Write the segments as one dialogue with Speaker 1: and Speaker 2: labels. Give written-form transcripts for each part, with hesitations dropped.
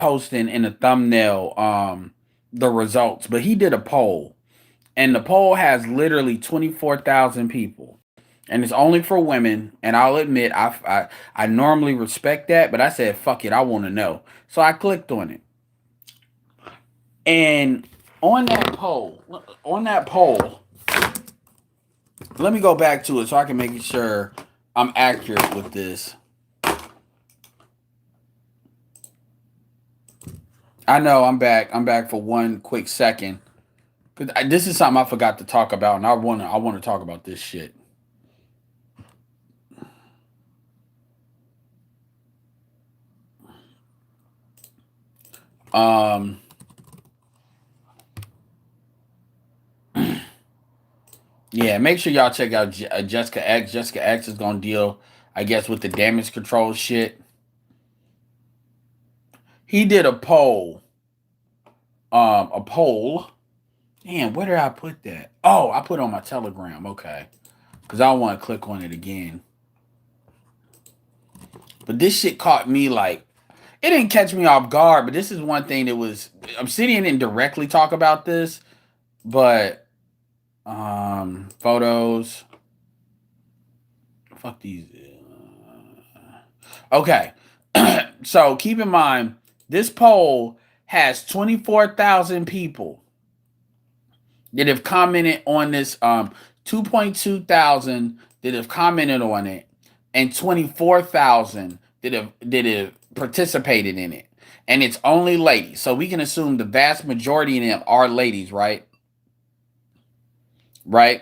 Speaker 1: posting in the thumbnail the results, but he did a poll, and the poll has literally 24,000 people, and it's only for women. And I'll admit, I normally respect that, but I said fuck it, I want to know, so I clicked on it. And on that poll, let me go back to it so I can make sure I'm accurate with this. I know I'm back. I'm back for one quick second. Cause this is something I forgot to talk about, and I want to talk about this shit. Um, yeah, make sure y'all check out Jessica X. Jessica X is gonna deal, I guess, with the damage control shit. He did a poll. Damn, where did I put that? Oh, I put it on my Telegram. Okay, because I don't want to click on it again. But this shit caught me like, it didn't catch me off guard. But this is one thing that was, Obsidian didn't directly talk about this, but photos. Fuck these. Okay, so keep in mind this poll has 24,000 people that have commented on this. 2.2 thousand that have commented on it, and 24,000 that have participated in it. And it's only ladies. So we can assume the vast majority of them are ladies, right? Right?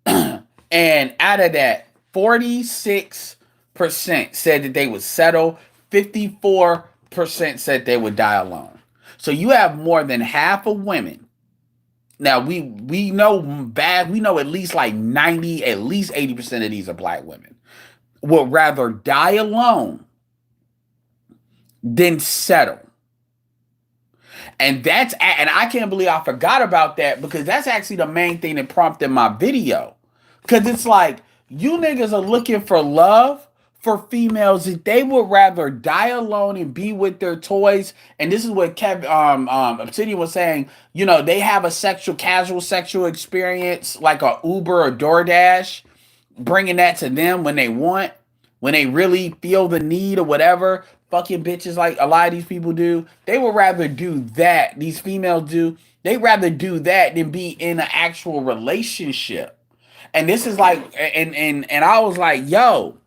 Speaker 1: And out of that, 46% said that they would settle, 54% said they would die alone. So you have more than half of women. Now we know bad, we know at least like 90, at least 80% of these are black women, would rather die alone than settle. And I can't believe I forgot about that, because that's actually the main thing that prompted my video. Cause it's like, you niggas are looking for love for females that they would rather die alone and be with their toys. And this is what Obsidian was saying. You know, they have a casual sexual experience like a Uber or DoorDash, bringing that to them when they want, when they really feel the need or whatever. Fucking bitches like a lot of these people do. They would rather do that. These females do. They rather do that than be in an actual relationship. And this is like, and I was like, yo,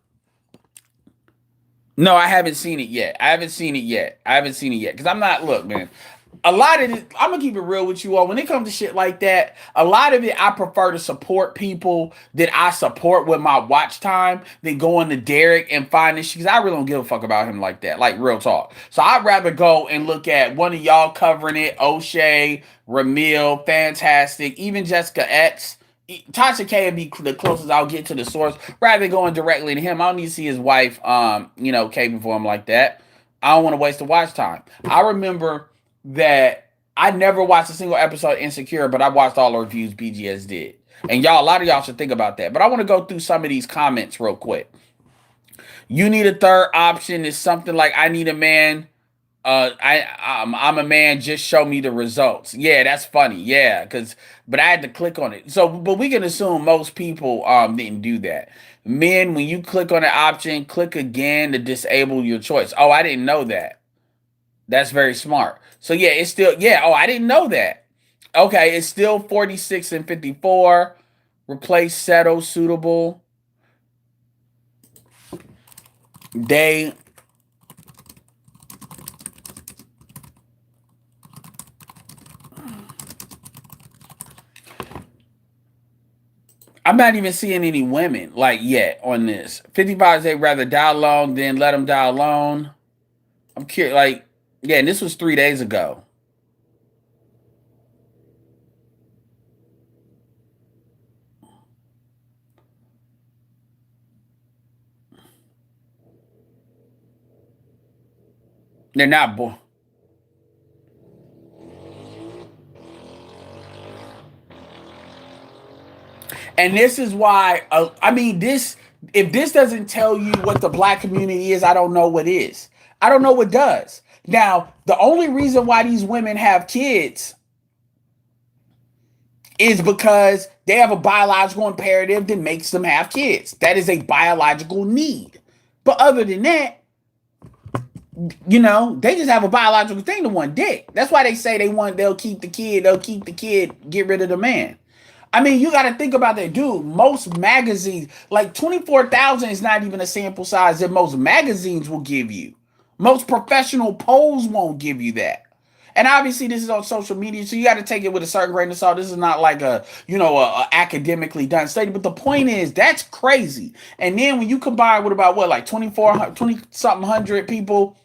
Speaker 1: no, I haven't seen it yet. I haven't seen it yet. Because I'm not, look, man. A lot of it, I'm gonna keep it real with you all. When it comes to shit like that, a lot of it, I prefer to support people that I support with my watch time than going to Derek and finding shit. Because I really don't give a fuck about him like that. Like, real talk. So I'd rather go and look at one of y'all covering it, O'Shea, Ramil, Fantastic, even Jessica X. Tasha K would be the closest I'll get to the source, rather than going directly to him. I don't need to see his wife, caping for him like that. I don't want to waste the watch time. I remember that I never watched a single episode of Insecure, but I watched all the reviews BGS did. And y'all, a lot of y'all should think about that. But I want to go through some of these comments real quick. You need a third option is something like, I need a man. I'm a man. Just show me the results. Yeah, that's funny. Yeah, but I had to click on it. So, but we can assume most people didn't do that. Men, when you click on the option, click again to disable your choice. Oh, I didn't know that. That's very smart. So yeah, it's still, yeah. Oh, I didn't know that. Okay, it's still 46 and 54. Replace settle suitable. They I'm not even seeing any women like yet on this. 55, they rather die alone than let them die alone. I'm curious, like, yeah, and this was 3 days ago. They're not born. And this is why, I mean, if this doesn't tell you what the black community is, I don't know what is. I don't know what does. Now, the only reason why these women have kids is because they have a biological imperative that makes them have kids. That is a biological need. But other than that, you know, they just have a biological thing to want dick. That's why they say they'll keep the kid, get rid of the man. I mean, you got to think about that, dude. Most magazines, like 24,000 is not even a sample size that most magazines will give you. Most professional polls won't give you that. And obviously, this is on social media, so you got to take it with a certain grain of salt. This is not like a academically done study. But the point is, that's crazy. And then when you combine with about what, like 20 something hundred people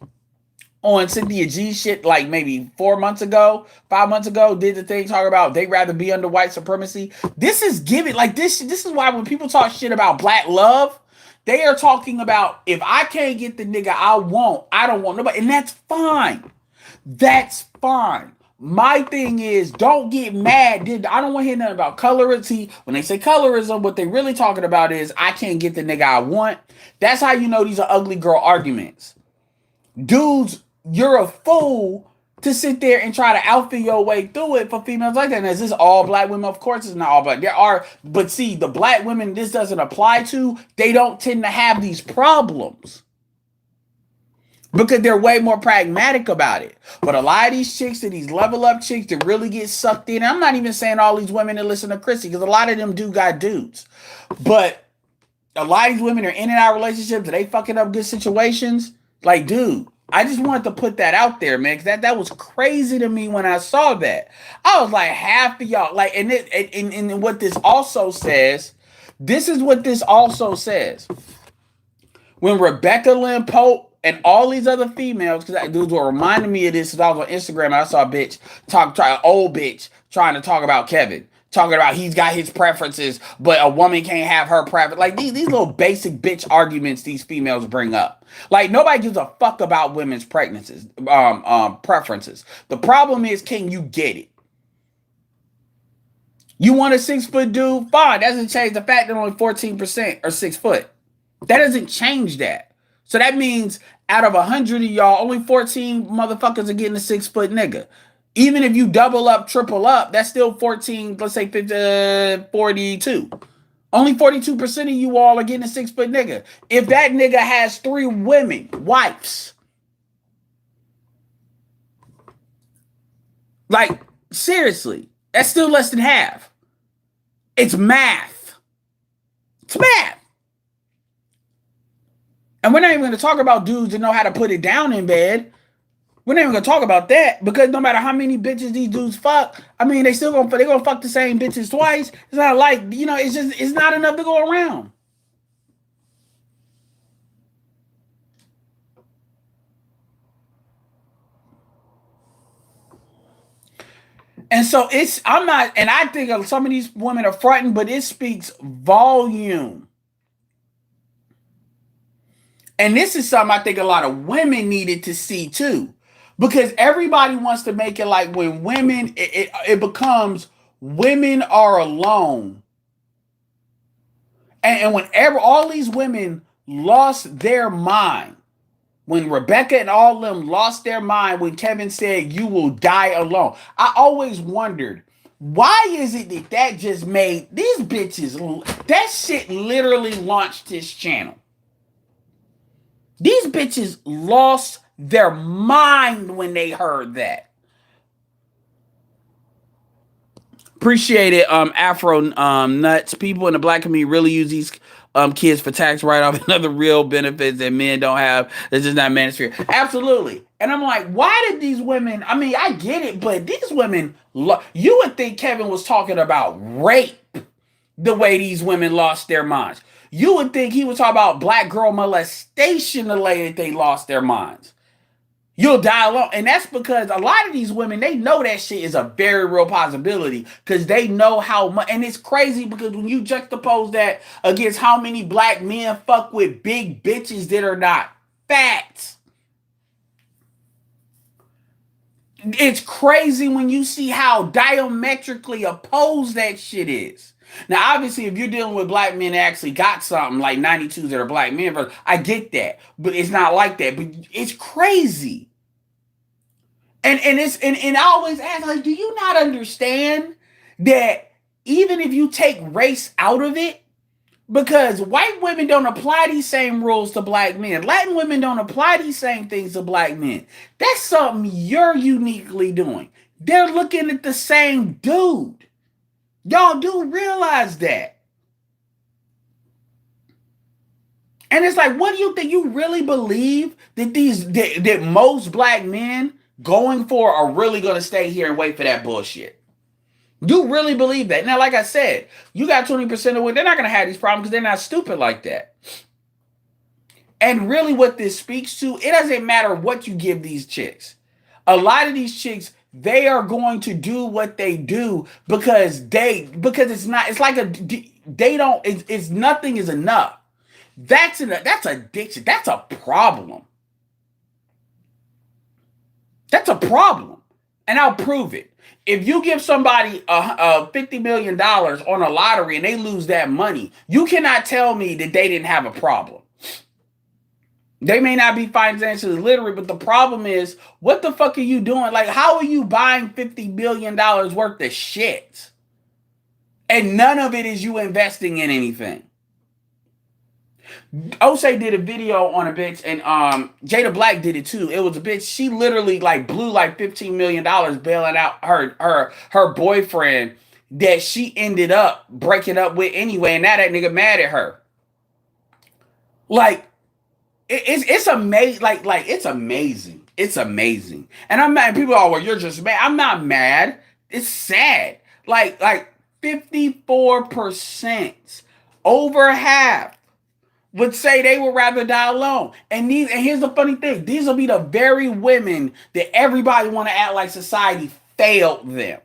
Speaker 1: on Cynthia G shit, like maybe 5 months ago, did the thing talk about they rather be under white supremacy. This is giving like this. This is why when people talk shit about black love, they are talking about if I can't get the nigga I don't want nobody, and that's fine. That's fine. My thing is, don't get mad. I don't want to hear nothing about colorism. When they say colorism, what they really talking about is I can't get the nigga I want. That's how you know these are ugly girl arguments. Dudes, you're a fool to sit there and try to outfit your way through it for females like that. And is this all black women? Of course it's not all black. There are, but see, the black women this doesn't apply to, they don't tend to have these problems. Because they're way more pragmatic about it. But a lot of these chicks, these level up chicks that really get sucked in, I'm not even saying all these women that listen to Chrissy, because a lot of them do got dudes. But a lot of these women are in and out relationships, and they fucking up good situations. Like, dude, I just wanted to put that out there, man, because that was crazy to me when I saw that. I was like, half of y'all, like, and what this also says, this is what this also says. When Rebecca Lynn Pope and all these other females, because dudes were reminding me of this because I was on Instagram and I saw a bitch old bitch trying to talk about Kevin. Talking about he's got his preferences, but a woman can't have her preference. Like these little basic bitch arguments these females bring up. Like nobody gives a fuck about women's preferences. The problem is, can you get it? You want a 6 foot dude? Fine. That doesn't change the fact that only 14% are 6 foot. That doesn't change that. So that means out of 100 of y'all, only 14 motherfuckers are getting a 6 foot nigga. Even if you double up, triple up, that's still 14, let's say 42. Only 42% of you all are getting a 6 foot nigga. If that nigga has 3 women, wives, like seriously, that's still less than half. It's math. It's math. And we're not even going to talk about dudes that know how to put it down in bed. We're not even going to talk about that because no matter how many bitches these dudes fuck, I mean, they're going to fuck the same bitches twice. It's not like, you know, it's not enough to go around. And so I think some of these women are fronting, but it speaks volume. And this is something I think a lot of women needed to see too. Because everybody wants to make it like when women, it becomes women are alone. And whenever all these women lost their mind, when Rebecca and all of them lost their mind when Kevin said, you will die alone. I always wondered, why is it that just made these bitches, that shit literally launched his channel. These bitches lost their mind when they heard that. Appreciate it, Afro Nuts. People in the black community really use these kids for tax write-off and other real benefits that men don't have. This is not manosphere. Absolutely. And I'm like, why did these women, I mean, I get it, but these women, you would think Kevin was talking about rape the way these women lost their minds. You would think he was talking about black girl molestation the way that they lost their minds. You'll die alone. And that's because a lot of these women, they know that shit is a very real possibility because they know how much. And it's crazy because when you juxtapose that against how many black men fuck with big bitches that are not fat. It's crazy when you see how diametrically opposed that shit is. Now, obviously, if you're dealing with black men that actually got something like 92s that are black men, I get that. But it's not like that. But it's crazy. And I always ask, like, do you not understand that even if you take race out of it, because white women don't apply these same rules to black men, Latin women don't apply these same things to black men. That's something you're uniquely doing. They're looking at the same dude. Y'all do realize that. And it's like, what do you think? You really believe that that most black men going for are really going to stay here and wait for that bullshit? You really believe that? Now, like I said, you got 20% of women, they're not going to have these problems because they're not stupid like that. And really what this speaks to, it doesn't matter what you give these chicks. A lot of these chicks, they are going to do what they do because it's like they don't, it's nothing is enough. That's addiction. That's a problem. That's a problem. And I'll prove it. If you give somebody $50 million on a lottery and they lose that money, you cannot tell me that they didn't have a problem. They may not be financially literate, but the problem is, what the fuck are you doing? Like, how are you buying $50 million worth of shit? And none of it is you investing in anything. Osei did a video on a bitch, and Jada Black did it too. It was a bitch. She literally like blew like $15 million bailing out her boyfriend that she ended up breaking up with anyway, and now that nigga mad at her. Like, it's amazing. Like it's amazing. It's amazing. And I'm mad. People are, well, you're just mad. I'm not mad. It's sad. Like 54%, over half, would say they would rather die alone. And here's the funny thing. These will be the very women that everybody want to act like society failed them.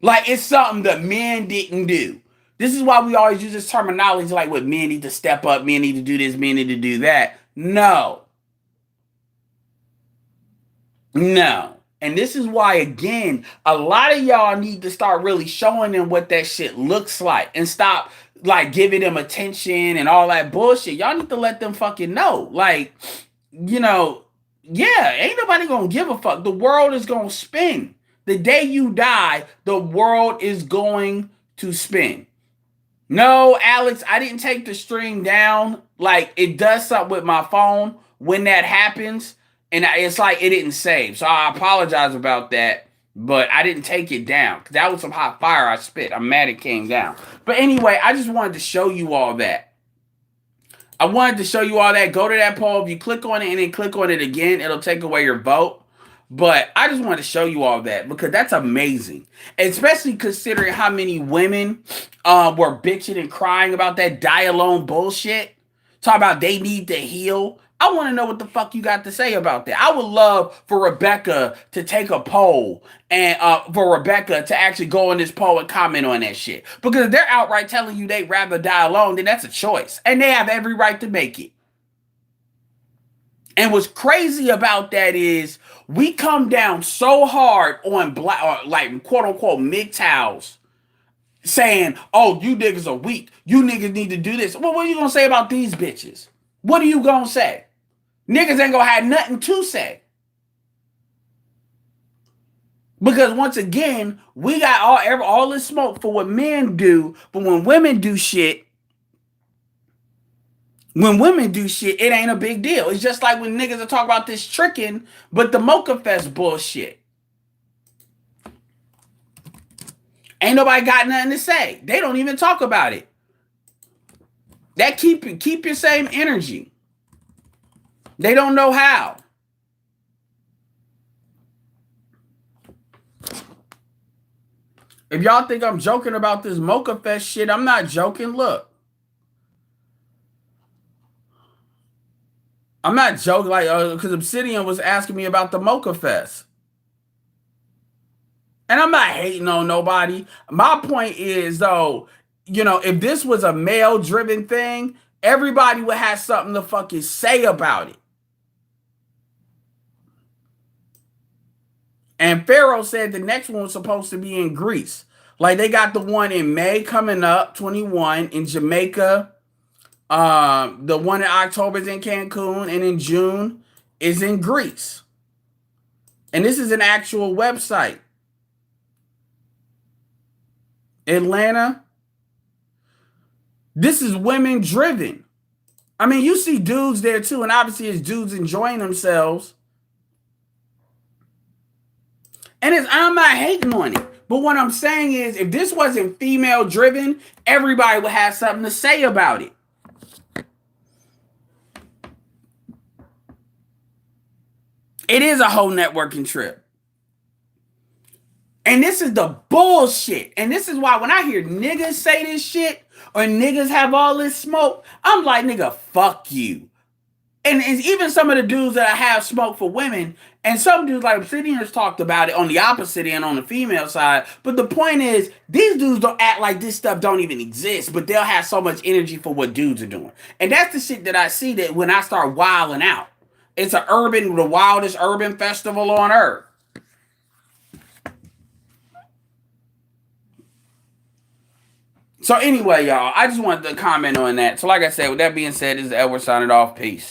Speaker 1: Like it's something that men didn't do. This is why we always use this terminology like what men need to step up, men need to do this, men need to do that. No. And this is why, again, a lot of y'all need to start really showing them what that shit looks like and stop like giving them attention and all that bullshit. Y'all need to let them fucking know. Like, yeah, ain't nobody gonna give a fuck. The world is gonna spin. The day you die, the world is going to spin. No, Alex, I didn't take the stream down. Like, it does something with my phone when that happens, and it's like it didn't save. So I apologize about that. But I didn't take it down. That was some hot fire I spit. I'm mad it came down. But anyway, I just wanted to show you all that. Go to that poll. If you click on it and then click on it again, it'll take away your vote. But I just wanted to show you all that because that's amazing. Especially considering how many women were bitching and crying about that die alone bullshit. Talk about they need to heal. I want to know what the fuck you got to say about that. I would love for Rebecca to take a poll and for Rebecca to actually go in this poll and comment on that shit. Because if they're outright telling you they'd rather die alone, then that's a choice. And they have every right to make it. And what's crazy about that is we come down so hard on black, or like quote unquote MGTOWs, saying, oh, you niggas are weak. You niggas need to do this. Well, what are you going to say about these bitches? What are you going to say? Niggas ain't gonna have nothing to say. Because once again, we got all this smoke for what men do, but when women do shit, it ain't a big deal. It's just like when niggas are talking about this tricking, but the Mocha Fest bullshit. Ain't nobody got nothing to say. They don't even talk about it. That keep your same energy. They don't know how. If y'all think I'm joking about this Mocha Fest shit, I'm not joking. Look. I'm not joking, like, because Obsidian was asking me about the Mocha Fest. And I'm not hating on nobody. My point is, though, if this was a male-driven thing, everybody would have something to fucking say about it. And Pharaoh said the next one was supposed to be in Greece. Like, they got the one in May coming up, 21, in Jamaica. The one in October is in Cancun, and in June is in Greece. And this is an actual website. Atlanta. This is women driven. I mean, you see dudes there too, and obviously it's dudes enjoying themselves. And I'm not hating on it. But what I'm saying is, if this wasn't female driven, everybody would have something to say about it. It is a whole networking trip. And this is the bullshit. And this is why when I hear niggas say this shit or niggas have all this smoke, I'm like, nigga, fuck you. And it's even some of the dudes that I have smoked for women, and some dudes like Obsidian's talked about it on the opposite end, on the female side. But the point is, these dudes don't act like this stuff don't even exist, but they'll have so much energy for what dudes are doing. And that's the shit that I see that when I start wilding out. It's the wildest urban festival on earth. So anyway, y'all, I just wanted to comment on that. So like I said, with that being said, this is Edward signing off. Peace.